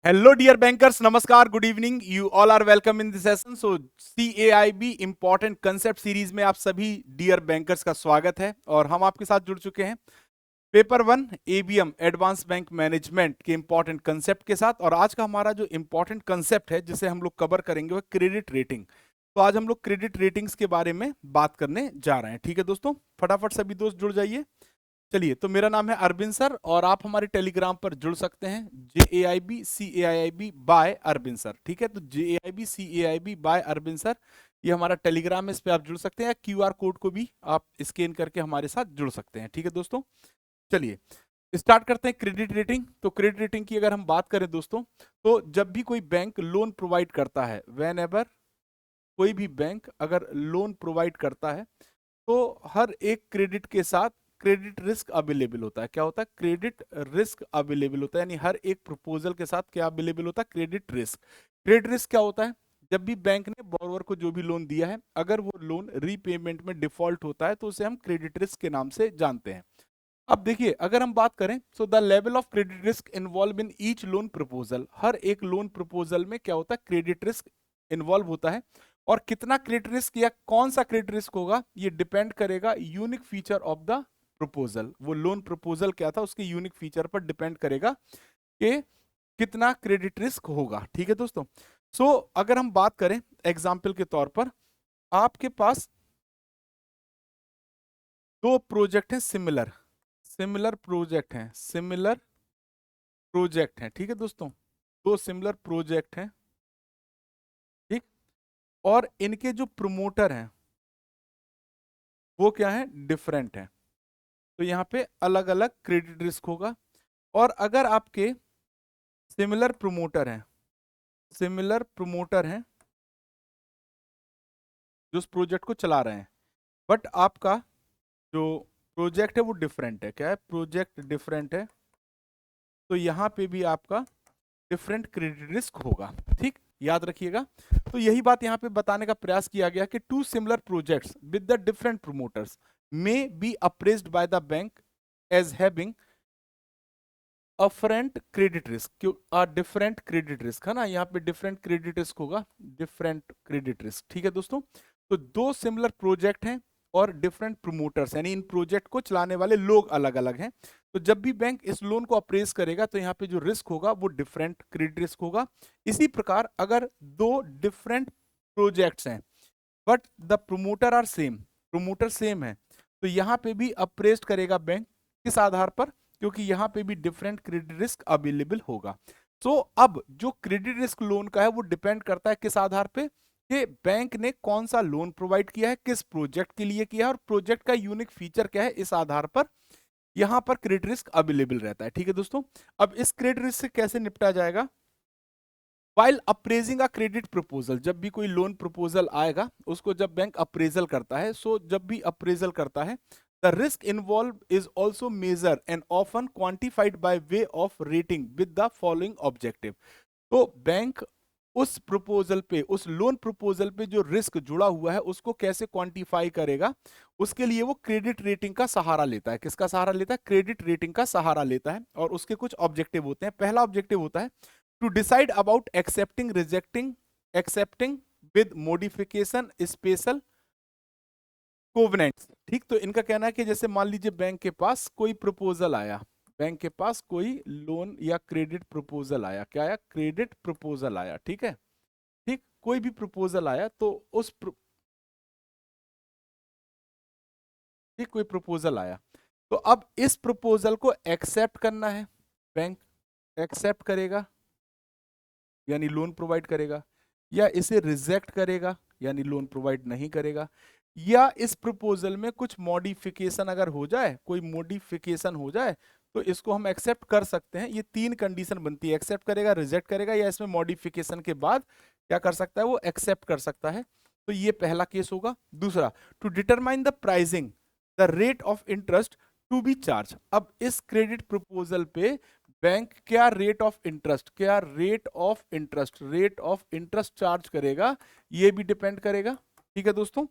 Hello, dear bankers. Namaskar. Good evening. You all are welcome in this session. So CAIB important concept series में आप सभी dear bankers का स्वागत है और हम आपके साथ जुड़ चुके हैं paper 1 ABM advance bank management के इंपॉर्टेंट कंसेप्ट के साथ। और आज का हमारा जो इंपॉर्टेंट कंसेप्ट है जिसे हम लोग कवर करेंगे वो क्रेडिट रेटिंग। तो आज हम लोग क्रेडिट रेटिंग्स के बारे में बात करने जा रहे हैं। ठीक है दोस्तों, फटाफट सभी दोस्त जुड़ जाइए। चलिए, तो मेरा नाम है अरविंद सर और आप हमारे टेलीग्राम पर जुड़ सकते हैं JAIB बाय अरविंद सर। ठीक है, तो JAIB बाय अरविंद सर, ये हमारा टेलीग्राम है, इस पे आप जुड़ सकते हैं। QR कोड को भी आप स्कैन करके हमारे साथ जुड़ सकते हैं। ठीक है दोस्तों, चलिए स्टार्ट करते हैं क्रेडिट रेटिंग। तो क्रेडिट रेटिंग की अगर हम बात करें दोस्तों, तो जब भी कोई बैंक लोन प्रोवाइड करता है, वेन एवर कोई भी बैंक अगर लोन प्रोवाइड करता है तो हर एक क्रेडिट के साथ क्रेडिट रिस्क अवेलेबल होता है। क्या होता है? क्रेडिट रिस्क अवेलेबल होता है, यानी हर एक प्रपोजल के साथ क्या अवेलेबल होता है? Credit risk. क्रेडिट रिस्क क्या होता है? जब भी बैंक ने बोरोवर को जो भी लोन दिया है, अगर वो लोन रीपेमेंट में डिफॉल्ट होता है तो उसे हम क्रेडिट रिस्क के नाम से जानते हैं। अब देखिए, अगर हम बात करें so the level of credit risk involve in each loan proposal, हर एक लोन प्रपोजल में क्या होता है? क्रेडिट रिस्क इन्वॉल्व होता है। और कितना क्रेडिट रिस्क या कौन सा क्रेडिट रिस्क होगा, ये डिपेंड करेगा unique feature of the proposal. वो लोन प्रपोजल क्या था, उसके यूनिक फीचर पर डिपेंड करेगा कि कितना क्रेडिट रिस्क होगा। ठीक है दोस्तों, सो अगर हम बात करें एग्जाम्पल के तौर पर, आपके पास दो प्रोजेक्ट हैं, सिमिलर सिमिलर प्रोजेक्ट हैं, सिमिलर प्रोजेक्ट हैं। ठीक है दोस्तों, दो सिमिलर प्रोजेक्ट हैं, ठीक, और इनके जो प्रमोटर हैं वो क्या है? डिफरेंट है। तो यहाँ पे अलग अलग क्रेडिट रिस्क होगा। और अगर आपके सिमिलर प्रमोटर हैं, सिमिलर प्रमोटर हैं जो उस प्रोजेक्ट को चला रहे हैं, बट आपका जो प्रोजेक्ट है वो डिफरेंट है, क्या है? प्रोजेक्ट डिफरेंट है, तो यहाँ पे भी आपका डिफरेंट क्रेडिट रिस्क होगा। ठीक, याद रखिएगा। तो यही बात यहाँ पे बताने का प्रयास किया गया कि two similar projects with the different promoters may be appraised by the bank as having different credit risk. क्यों डिफरेंट क्रेडिट रिस्क है ना, यहाँ पे डिफरेंट क्रेडिट रिस्क होगा, डिफरेंट क्रेडिट रिस्क। ठीक है दोस्तों, तो दो सिमिलर प्रोजेक्ट हैं और डिफरेंट प्रमोटर्स, यानी इन प्रोजेक्ट को चलाने वाले लोग अलग अलग हैं। तो जब भी बैंक इस लोन को अप्रेज करेगा तो यहाँ पे जो रिस्क होगा वो डिफरेंट क्रेडिट रिस्क होगा। इसी प्रकार अगर दो डिफरेंट प्रोजेक्ट्स हैं but the promoter are same, promoter same है, तो यहाँ पे भी अप्रेज करेगा बैंक, किस आधार पर? क्योंकि यहाँ पे भी डिफरेंट क्रेडिट रिस्क अवेलेबल होगा। सो अब जो क्रेडिट रिस्क लोन का है वो डिपेंड करता है किस आधार पे, कि बैंक ने कौन सा लोन प्रोवाइड किया है, किस प्रोजेक्ट के लिए किया है, और प्रोजेक्ट का यूनिक फीचर क्या है, इस आधार पर यहां पर क्रेडिट रिस्क अवेलेबल रहता है। ठीक है दोस्तों, अब इस क्रेडिट रिस्क से कैसे निपटा जाएगा? While appraising a credit proposal, जब भी कोई लोन प्रपोजल आएगा उसको जब बैंक अप्रेजल करता है, सो जब भी अप्रेजल करता है the risk involved is also measure and often quantified by way of rating with the following objective. तो बैंक उस प्रपोजल पे, उस लोन प्रपोजल पे जो रिस्क जुड़ा हुआ है उसको कैसे क्वांटिफाई करेगा, उसके लिए वो क्रेडिट रेटिंग का सहारा लेता है। किसका सहारा लेता है? क्रेडिट रेटिंग का सहारा लेता है। और उसके कुछ ऑब्जेक्टिव होते हैं। पहला ऑब्जेक्टिव होता है to decide about accepting rejecting accepting with modification special covenants. ठीक, तो इनका कहना है कि जैसे मान लीजिए बैंक के पास कोई प्रपोजल आया, बैंक के पास कोई लोन या क्रेडिट प्रपोजल आया, क्या आया? क्रेडिट प्रपोजल आया। ठीक है, ठीक, कोई भी प्रपोजल आया तो ठीक, कोई प्रपोजल आया तो अब इस प्रपोजल को एक्सेप्ट करना है, बैंक एक्सेप्ट करेगा यानी लोन प्रोवाइड करेगा, या इसे रिजेक्ट करेगा यानी लोन प्रोवाइड नहीं करेगा, या इस प्रपोजल में कुछ मॉडिफिकेशन अगर हो जाए, कोई मॉडिफिकेशन हो जाए तो इसको हम एक्सेप्ट कर सकते हैं। ये तीन कंडीशन बनती है, एक्सेप्ट करेगा, रिजेक्ट करेगा, या इसमें मॉडिफिकेशन के बाद क्या कर सकता है? वो एक्सेप्ट कर सकता है। तो ये पहला केस होगा। दूसरा, to determine the pricing the rate of interest to be charge. अब इस क्रेडिट प्रपोजल पे बैंक क्या रेट ऑफ इंटरेस्ट, क्या रेट ऑफ इंटरेस्ट चार्ज करेगा, ये भी डिपेंड करेगा। ठीक है दोस्तों,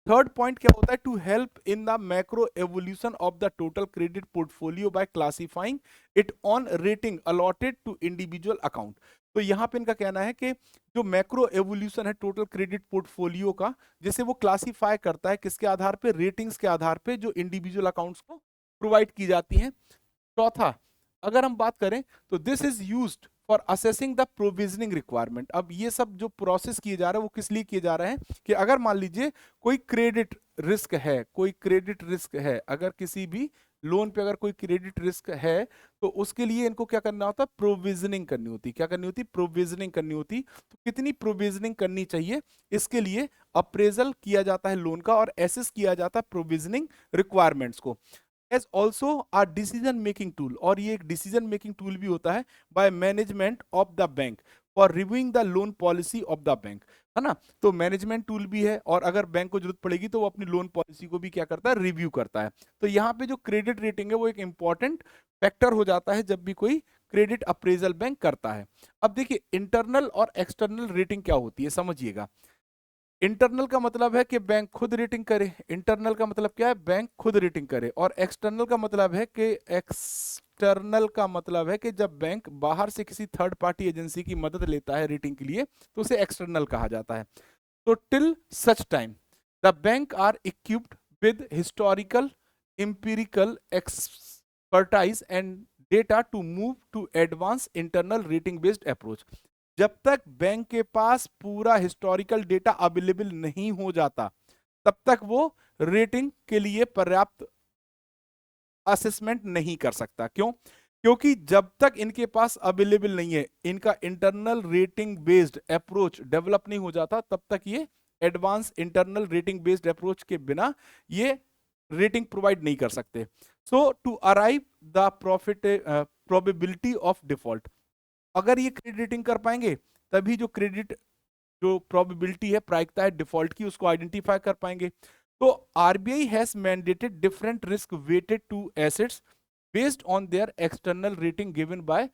थर्ड पॉइंट क्या होता है, to help in the macro evolution of the total credit portfolio by classifying it on rating allotted to individual account. तो यहां पे इनका कहना है कि जो मैक्रो एवोल्यूशन है टोटल क्रेडिट पोर्टफोलियो का, जिसे वो क्लासिफाई करता है किसके आधार पे, रेटिंग्स के आधार पे जो इंडिविजुअल अकाउंट्स को प्रोवाइड की जाती हैं। चौथा, अगर हम बात करें तो this is used for assessing the provisioning requirement. अब ये सब जो प्रोसेस किए जा रहा है वो किस लिए किए जा रहे हैं कि अगर मान लीजिए कोई क्रेडिट रिस्क है, कोई क्रेडिट रिस्क है, अगर किसी भी लोन पे अगर कोई क्रेडिट रिस्क है तो उसके लिए इनको क्या करना होता है, प्रोविजनिंग करनी होती। क्या करनी होती, प्रोविजनिंग करनी होती। तो कितनी प्रोविजनिंग करनी चाहिए, इसके लिए अप्रेजल किया जाता है लोन का और एसेस किया जाता है प्रोविजनिंग रिक्वायरमेंट्स को। एज ऑल्सो आ डिसीजन मेकिंग टूल, और ये एक डिसीजन मेकिंग टूल भी होता है by management of the bank for reviewing the loan policy of the bank, है ना। तो मैनेजमेंट टूल भी है और अगर बैंक को जरूरत पड़ेगी तो वो अपनी लोन पॉलिसी को भी क्या करता है, रिव्यू करता है। तो यहाँ पे जो क्रेडिट रेटिंग है वो एक इंपॉर्टेंट फैक्टर हो जाता है जब भी कोई क्रेडिट अप्रेजल बैंक करता है। अब देखिए इंटरनल और एक्सटर्नल रेटिंग क्या होती है, समझिएगा। इंटरनल का मतलब है कि बैंक खुद रेटिंग करे, इंटरनल का मतलब क्या है, बैंक खुद रेटिंग करे। और एक्सटर्नल का मतलब है कि जब बैंक बाहर से किसी थर्ड पार्टी एजेंसी की मदद लेता है रेटिंग के लिए तो उसे एक्सटर्नल कहा जाता है। तो till such time the bank are equipped with historical empirical expertise and data to move to advanced internal rating based approach। जब तक बैंक के पास पूरा हिस्टोरिकल डेटा अवेलेबल नहीं हो जाता तब तक वो रेटिंग के लिए पर्याप्त असेसमेंट नहीं कर सकता। क्यों? क्योंकि जब तक इनके पास अवेलेबल नहीं है, इनका internal rating based approach develop नहीं हो जाता, तब तक ये advance internal rating based approach के बिना ये रेटिंग प्रोवाइड नहीं कर सकते। So to arrive the profit probability of default, अगर ये क्रेडिट रेटिंग कर पाएंगे तभी जो क्रेडिट जो प्रोबेबिलिटी है, प्रायिकता है डिफॉल्ट की, उसको आइडेंटिफाई कर पाएंगे। तो RBI has mandated different risk weighted to assets based on their external rating given by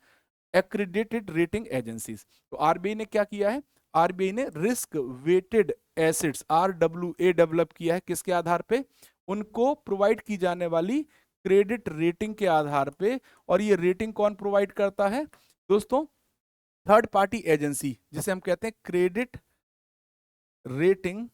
accredited rating agencies. तो आरबीआई ने क्या किया है, आरबीआई ने risk weighted assets RWA develop किया है, किसके आधार पे, उनको प्रोवाइड की जाने वाली क्रेडिट रेटिंग के आधार पे। और ये रेटिंग कौन प्रोवाइड करता है दोस्तों, थर्ड पार्टी एजेंसी, जिसे हम कहते हैं credit rating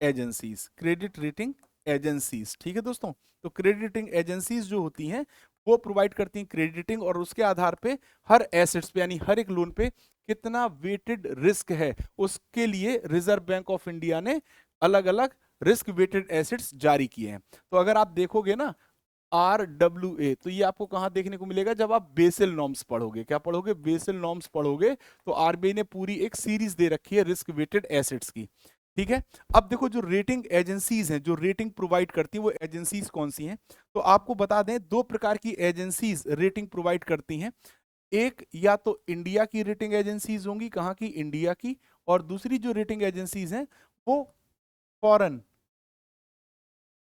agencies, credit rating agencies. ठीक है दोस्तों, तो क्रेडिट रेटिंग एजेंसीज जो होती हैं वो प्रोवाइड करती हैं क्रेडिट रेटिंग, और उसके आधार पे हर एसेट्स पे यानी हर एक लोन पे कितना वेटेड रिस्क है उसके लिए रिजर्व बैंक ऑफ इंडिया ने अलग अलग रिस्क वेटेड एसेट्स जारी किए हैं। तो अगर आप देखोगे ना RWA, तो ये आपको कहां देखने को मिलेगा, जब आप बेसल नॉर्म्स पढ़ोगे। क्या पढ़ोगे, बेसल नॉर्म्स पढ़ोगे। तो आरबीआई ने पूरी एक सीरीज दे रखी है रिस्क वेटेड एसेट्स की। ठीक है, अब देखो जो रेटिंग एजेंसीज हैं, जो रेटिंग प्रोवाइड करती हैं, वो एजेंसीज कौन सी हैं। तो आपको बता दें, दो प्रकार की एजेंसीज रेटिंग प्रोवाइड करती हैं। एक या तो इंडिया की रेटिंग एजेंसीज होंगी, कहाँ की, इंडिया की। और दूसरी जो रेटिंग एजेंसीज हैं वो फॉरेन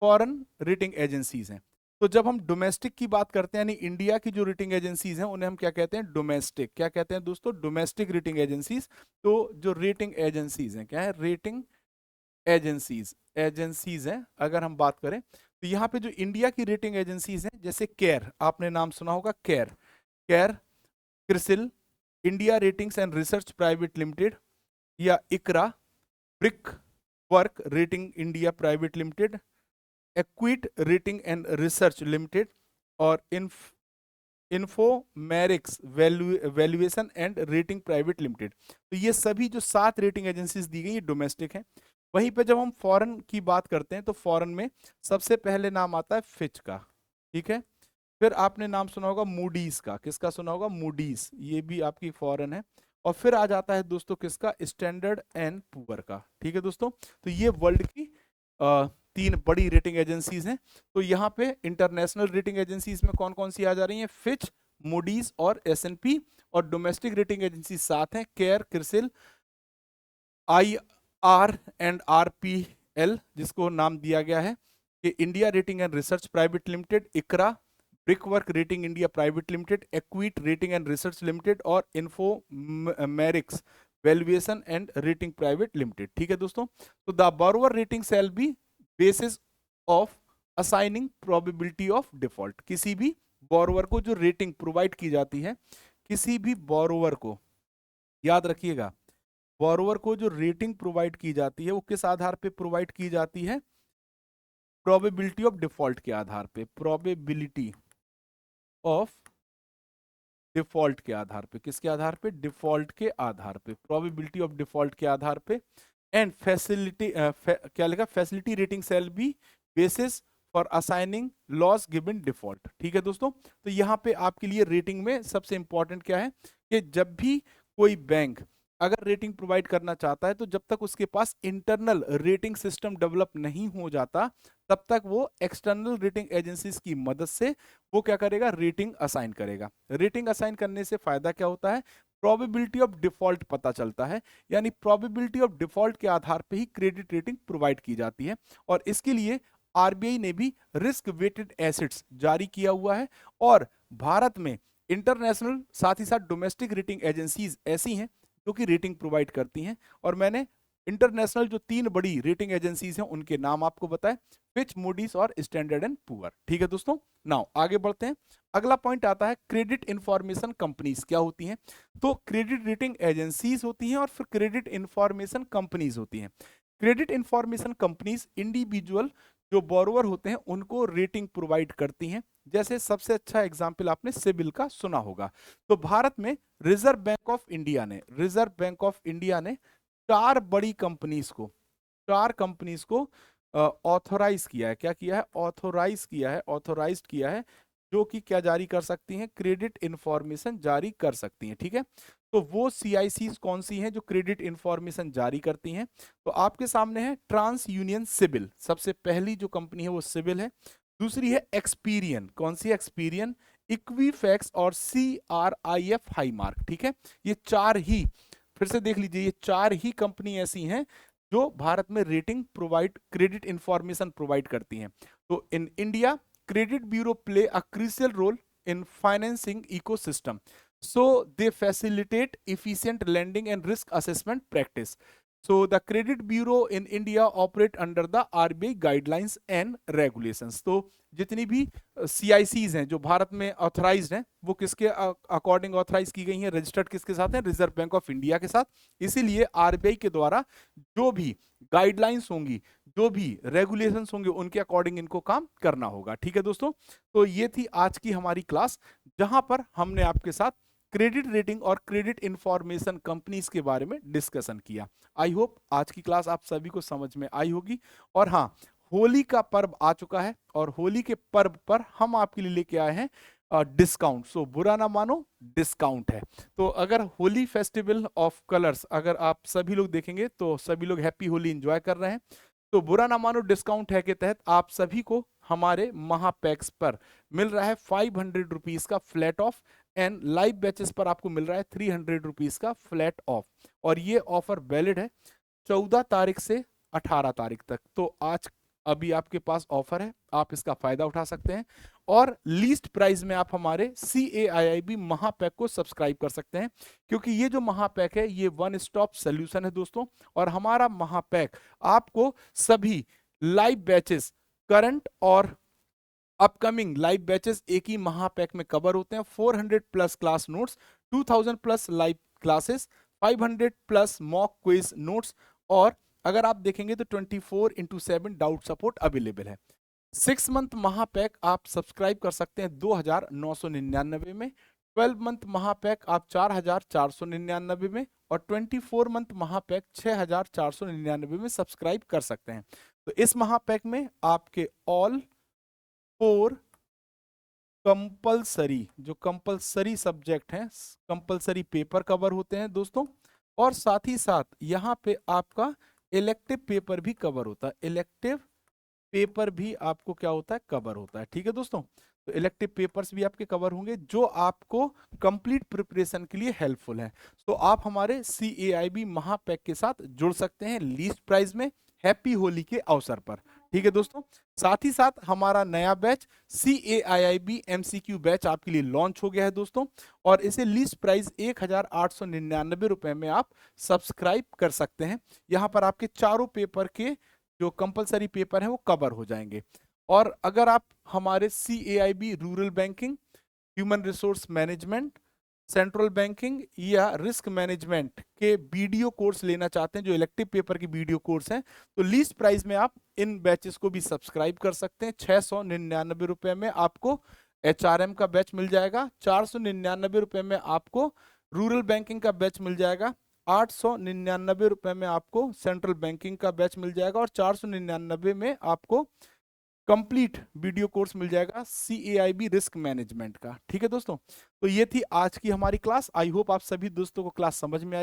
फॉरेन रेटिंग एजेंसीज हैं। तो जब हम डोमेस्टिक की बात करते हैं, यानी इंडिया की जो रेटिंग एजेंसीज हैं उन्हें हम क्या कहते हैं, डोमेस्टिक। क्या कहते हैं दोस्तों, डोमेस्टिक रेटिंग एजेंसीज। तो जो रेटिंग एजेंसीज हैं, क्या है, रेटिंग एजेंसीज, एजेंसीज हैं। अगर हम बात करें तो यहाँ पे जो इंडिया की रेटिंग एजेंसीज हैं, जैसे केयर, आपने नाम सुना होगा, CARE, CARE, CRISIL, India Ratings and research private Limited, या ICRA, Brickwork rating India private limited, Acuite rating and research limited, और Infomerics valuation and rating private limited. तो ये सभी जो 7 रेटिंग एजेंसीज दी गई ये डोमेस्टिक हैं। वहीं पे जब हम फॉरेन की बात करते हैं तो फॉरेन में सबसे पहले नाम आता है फिच का। ठीक है, फिर आपने नाम सुना होगा मूडीज का। किसका सुना होगा, मूडीज, ये भी आपकी फॉरेन है। और फिर आ जाता है दोस्तों किसका, स्टैंडर्ड एंड पुअर का। ठीक है दोस्तों, तो ये वर्ल्ड की 3 बड़ी रेटिंग एजेंसीज हैं। तो यहाँ पे इंटरनेशनल रेटिंग एजेंसीज में कौन कौन सी आ जा रही हैं, फिच, मूडीज और S&P। और डोमेस्टिक रेटिंग एजेंसी 7 हैं, केयर, क्रिसिल, IR&RPL, जिसको नाम दिया गया है कि India rating and research private limited, ICRA, Brickwork rating India private limited, Acuite rating and research limited, और Infomerics valuation and rating private limited. ठीक है दोस्तों, तो the borrower rating shall be basis of assigning probability of default. किसी भी borrower को जो rating provide की जाती है, किसी भी बोरोवर को, याद रखिएगा, बोरोवर को जो रेटिंग प्रोवाइड की जाती है वो किस आधार पे प्रोवाइड की जाती है? प्रोबेबिलिटी ऑफ डिफॉल्ट के आधार पे, प्रोबेबिलिटी ऑफ डिफॉल्ट के आधार पे। किसके आधार पे? डिफॉल्ट के आधार पे, प्रोबेबिलिटी ऑफ डिफॉल्ट के आधार पे। एंड फैसिलिटी क्या लिखा? Facility rating shall be basis for assigning loss given default. ठीक है दोस्तों, तो यहाँ पे आपके लिए रेटिंग में सबसे इंपॉर्टेंट क्या है कि जब भी कोई बैंक अगर रेटिंग प्रोवाइड करना चाहता है तो जब तक उसके पास इंटरनल रेटिंग सिस्टम डेवलप नहीं हो जाता तब तक वो एक्सटर्नल रेटिंग एजेंसीज की मदद से वो क्या करेगा? रेटिंग असाइन करेगा। रेटिंग असाइन करने से फायदा क्या होता है? प्रोबेबिलिटी ऑफ डिफॉल्ट पता चलता है, यानी प्रोबेबिलिटी ऑफ डिफॉल्ट के आधार पे ही क्रेडिट रेटिंग प्रोवाइड की जाती है। और इसके लिए आरबीआई ने भी रिस्क वेटेड एसेट्स जारी किया हुआ है। और भारत में इंटरनेशनल साथ ही साथ डोमेस्टिक रेटिंग एजेंसीज ऐसी हैं जो कि रेटिंग प्रोवाइड करती हैं। और मैंने इंटरनेशनल जो 3 बड़ी रेटिंग एजेंसीज हैं उनके नाम आपको बताए, फिच, मूडीज और स्टैंडर्ड एंड पुअर। ठीक है दोस्तों, नाउ आगे बढ़ते हैं। अगला पॉइंट आता है क्रेडिट इंफॉर्मेशन कंपनीज क्या होती हैं। तो क्रेडिट रेटिंग एजेंसीज होती हैं और फिर क्रेडिट इंफॉर्मेशन कंपनीज होती हैं। क्रेडिट इंफॉर्मेशन कंपनीज इंडिविजुअल जो बोरोवर होते हैं उनको रेटिंग प्रोवाइड करती हैं। जैसे सबसे अच्छा एग्जाम्पल आपने सिबिल का सुना होगा। तो भारत में रिजर्व बैंक ऑफ इंडिया ने 4 बड़ी कंपनीज को, 4 कंपनीज को ऑथोराइज किया है। क्या किया है? ऑथोराइज्ड किया है, जो कि क्या जारी कर सकती हैं? क्रेडिट इंफॉर्मेशन जारी कर सकती हैं। ठीक है, तो वो सीआईसीज कौन सी हैं जो क्रेडिट इंफॉर्मेशन जारी करती हैं? तो आपके सामने है ट्रांस यूनियन सिबिल, सबसे पहली जो कंपनी है वो सिबिल है। दूसरी है एक्सपीरियन, कौन सी? एक्सपीरियन, इक्विफैक्स और CRIF हाईमार्क। ठीक है, ये 4 ही, फिर से देख लीजिए, ये 4 ही कंपनी ऐसी हैं जो भारत में rating provide, credit information provide करती हैं। तो in India credit bureau play a crucial role in financing ecosystem, so they facilitate efficient lending and risk assessment practice. So the credit bureau in India operate under the RBI guidelines and regulations. तो जितनी भी CICs हैं जो भारत में authorised हैं वो किसके according authorise की गई हैं? रजिस्टर्ड किसके साथ हैं? रिजर्व बैंक ऑफ इंडिया के साथ। इसीलिए RBI के द्वारा जो भी गाइडलाइंस होंगी, जो भी रेगुलेशंस होंगे, उनके अकॉर्डिंग इनको काम करना होगा। ठीक है दोस्तों, तो ये थी आज की हमारी क्लास जहां पर हमने आपके साथ क्रेडिट रेटिंग और क्रेडिट इंफॉर्मेशन कंपनीज के बारे में डिस्कशन किया। आई होप आज की क्लास आप सभी को समझ में आई होगी। और हाँ, होली का पर्व आ चुका है और होली के पर्व पर हम आपके लिए लेके आए हैं डिस्काउंट। सो बुरा ना मानो, डिस्काउंट है। तो अगर होली फेस्टिवल ऑफ कलर्स अगर आप सभी लोग देखेंगे तो सभी लोग हैप्पी होली एंजॉय कर रहे हैं। तो बुरा ना मानो डिस्काउंट है के तहत आप सभी को हमारे महापैक्स पर मिल रहा है 500 रुपीज का flat of, and live batches पर आपको मिल रहा है 300 रुपीज का फ्लैट ऑफ। और ये ऑफर वैलिड है 14 तारीख से 18 तारीख तक। तो आज अभी आपके पास ऑफर है, आप इसका फायदा उठा सकते हैं और लीस्ट प्राइस में आप हमारे CAIIB महापैक को सब्सक्राइब कर सकते हैं, क्योंकि ये जो महापैक है ये वन स्टॉप सोल्यूशन है दोस्तों। और हमारा महापैक आपको सभी लाइव बैचेस, करंट और अपकमिंग लाइव बैचेस एक ही महापैक में कवर होते हैं। 400 plus class notes, 2000 plus live classes, 500 plus mock quiz notes, और अगर आप देखेंगे तो 24/7 डाउट सपोर्ट अवेलेबल है। 6 मंथ महापैक आप सब्सक्राइब कर सकते हैं 2999 में, 12 मंथ महापैक आप 4499 में, और 24 मंथ महापैक 6499 में सब्सक्राइब कर सकते हैं। तो इस महापैक में आपके ऑल 4 कंपलसरी, जो कंपलसरी सब्जेक्ट हैं, कंपलसरी पेपर कवर होते हैं दोस्तों। और साथ ही साथ यहाँ पे आपका इलेक्टिव पेपर भी कवर होता है, इलेक्टिव पेपर भी आपको क्या होता है? कवर होता है। ठीक है दोस्तों, तो इलेक्टिव पेपर्स भी आपके कवर होंगे जो आपको कंप्लीट प्रिपरेशन के लिए हेल्पफुल है। तो आप हमारे CAIB महापैक के साथ जुड़ सकते हैं लीस्ट प्राइस में हैप्पी होली के अवसर पर। ठीक है दोस्तों। साथ ही साथ हमारा नया बैच CAIIB MCQ बैच आपके लिए लॉन्च हो गया है दोस्तों, और इसे लीस्ट प्राइस 1899 रुपए में आप सब्सक्राइब कर सकते हैं। यहाँ पर आपके चारों पेपर के जो कंपलसरी पेपर हैं वो कवर हो जाएंगे। और अगर आप हमारे CAIB rural banking, human resource management, central banking या रिस्क मैनेजमेंट के वीडियो कोर्स लेना चाहते हैं, जो इलेक्टिव पेपर के वीडियो कोर्स हैं, तो लीस्ट प्राइस में आप इन बैचेस को भी सब्सक्राइब कर सकते हैं। 699 रुपए में आपको HRM का बैच मिल जाएगा, 499 रुपए में आपको रूरल बैंकिंग का बैच मिल जाएगा, 899 रुपए में आपको सेंट्रल बैंकिंग का बैच मिल जाएगा, और 499 में आपको कंप्लीट वीडियो कोर्स मिल जाएगा CAIB रिस्क मैनेजमेंट का। ठीक है दोस्तों, तो ये थी आज की हमारी क्लास। आई होप आप सभी दोस्तों को क्लास समझ में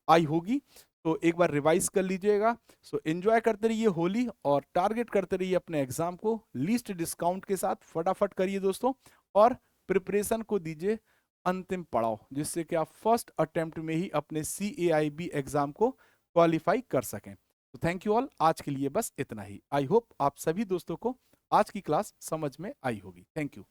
आई होगी, तो एक बार रिवाइज कर लीजिएगा। सो एंजॉय करते रहिए होली, और टारगेट करते रहिए अपने एग्जाम को लीस्ट डिस्काउंट के साथ। फटाफट करिए दोस्तों, और प्रिपरेशन को दीजिए अंतिम पड़ाव, जिससे कि आप फर्स्ट अटेम्प्ट में ही अपने CAIB एग्जाम को क्वालिफाई कर सकें। तो थैंक यू ऑल, आज के लिए बस इतना ही। आई होप आप सभी दोस्तों को आज की क्लास समझ में आई होगी। Thank you.